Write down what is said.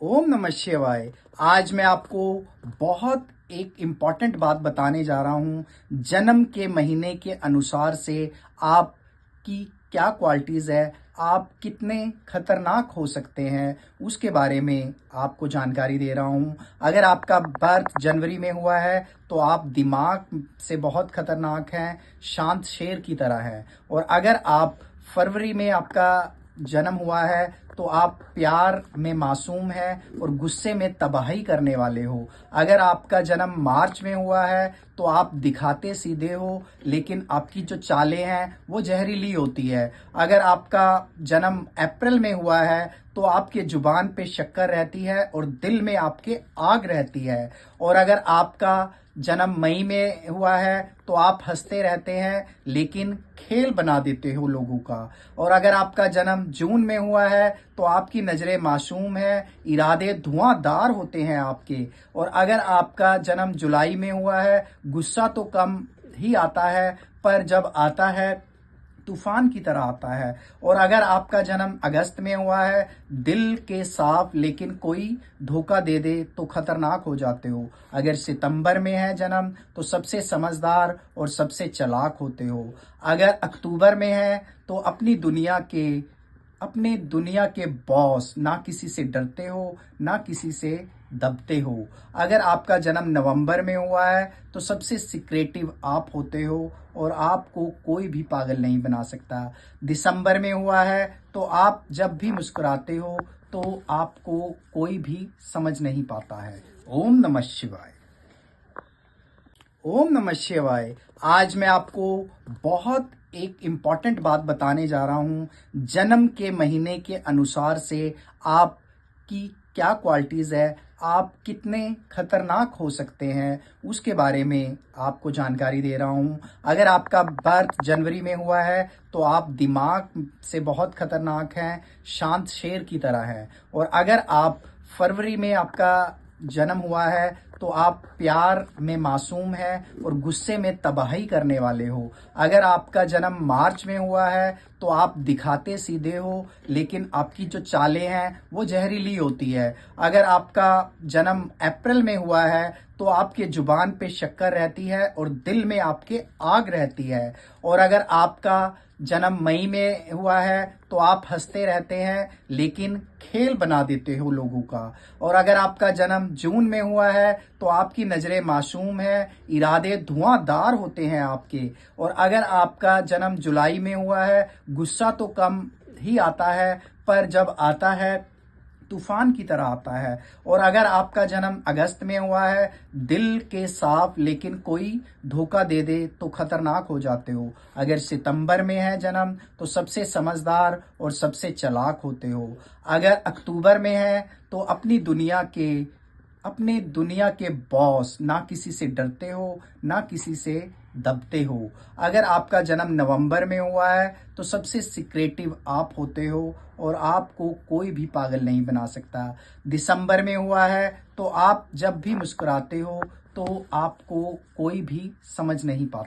ओम नमः शिवाय। आज मैं आपको बहुत एक इम्पॉर्टेंट बात बताने जा रहा हूँ। जन्म के महीने के अनुसार से आपकी क्या क्वालिटीज़ है, आप कितने खतरनाक हो सकते हैं, उसके बारे में आपको जानकारी दे रहा हूँ। अगर आपका बर्थ जनवरी में हुआ है तो आप दिमाग से बहुत खतरनाक हैं, शांत शेर की तरह हैं। और अगर आप फरवरी में आपका जन्म हुआ है तो आप प्यार में मासूम हैं और गुस्से में तबाही करने वाले हो। अगर आपका जन्म मार्च में हुआ है तो आप दिखाते सीधे हो, लेकिन आपकी जो चालें हैं वो जहरीली होती है। अगर आपका जन्म अप्रैल में हुआ है तो आपके जुबान पे शक्कर रहती है और दिल में आपके आग रहती है। और अगर आपका जन्म मई में हुआ है तो आप हंसते रहते हैं लेकिन खेल बना देते हो लोगों का। और अगर आपका जन्म जून में हुआ है तो आपकी नज़रें मासूम है, इरादे धुआंधार होते हैं आपके। और अगर आपका जन्म जुलाई में हुआ है, गुस्सा तो कम ही आता है पर जब आता है तूफान की तरह आता है। और अगर आपका जन्म अगस्त में हुआ है, दिल के साफ लेकिन कोई धोखा दे दे तो खतरनाक हो जाते हो। अगर सितंबर में है जन्म तो सबसे समझदार और सबसे चालाक होते हो। अगर अक्टूबर में है तो अपने दुनिया के बॉस, ना किसी से डरते हो ना किसी से दबते हो। अगर आपका जन्म नवंबर में हुआ है तो सबसे सिक्रेटिव आप होते हो और आपको कोई भी पागल नहीं बना सकता। दिसंबर में हुआ है तो आप जब भी मुस्कुराते हो तो आपको कोई भी समझ नहीं पाता है। ओम नमः शिवाय। ओम नमः शिवाय। आज मैं आपको बहुत एक इम्पॉर्टेंट बात बताने जा रहा हूँ। जन्म के महीने के अनुसार से आपकी क्या क्वालिटीज़ है, आप कितने खतरनाक हो सकते हैं, उसके बारे में आपको जानकारी दे रहा हूँ। अगर आपका बर्थ जनवरी में हुआ है तो आप दिमाग से बहुत खतरनाक हैं, शांत शेर की तरह हैं। और अगर आप फरवरी में आपका जन्म हुआ है तो आप प्यार में मासूम हैं और गुस्से में तबाही करने वाले हो। अगर आपका जन्म मार्च में हुआ है तो आप दिखाते सीधे हो, लेकिन आपकी जो चालें हैं वो जहरीली होती है। अगर आपका जन्म अप्रैल में हुआ है तो आपके जुबान पे शक्कर रहती है और दिल में आपके आग रहती है। और अगर आपका जन्म मई में हुआ है तो आप हंसते रहते हैं लेकिन खेल बना देते हो लोगों का। और अगर आपका जन्म जून में हुआ है तो आपकी नज़रें मासूम है, इरादे धुआंधार होते हैं आपके। और अगर आपका जन्म जुलाई में हुआ है, गुस्सा तो कम ही आता है पर जब आता है तूफान की तरह आता है। और अगर आपका जन्म अगस्त में हुआ है, दिल के साफ लेकिन कोई धोखा दे दे तो खतरनाक हो जाते हो। अगर सितंबर में है जन्म तो सबसे समझदार और सबसे चालाक होते हो। अगर अक्टूबर में है तो अपने दुनिया के बॉस, ना किसी से डरते हो ना किसी से दबते हो। अगर आपका जन्म नवंबर में हुआ है तो सबसे सिक्रेटिव आप होते हो और आपको कोई भी पागल नहीं बना सकता। दिसंबर में हुआ है तो आप जब भी मुस्कुराते हो तो आपको कोई भी समझ नहीं पाता।